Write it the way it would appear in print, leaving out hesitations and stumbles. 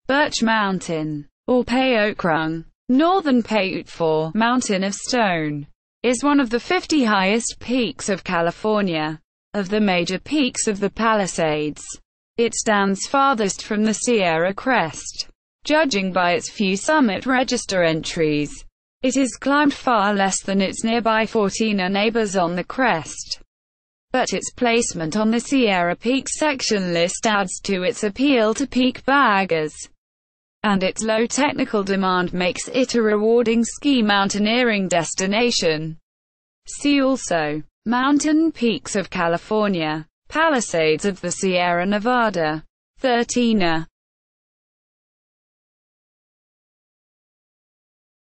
Birch Mountain, or Paokrung, Northern Paiute for Mountain of Stone, is one of the 50 highest peaks of California. Of the major peaks of the Palisades, it stands farthest from the Sierra Crest. Judging by its few summit register entries, it is climbed far less than its nearby 14 neighbors on the crest. But its placement on the Sierra Peaks section list adds to its appeal to peak baggers, and its low technical demand makes it a rewarding ski mountaineering destination. See also: Mountain Peaks of California, Palisades of the Sierra Nevada, 13.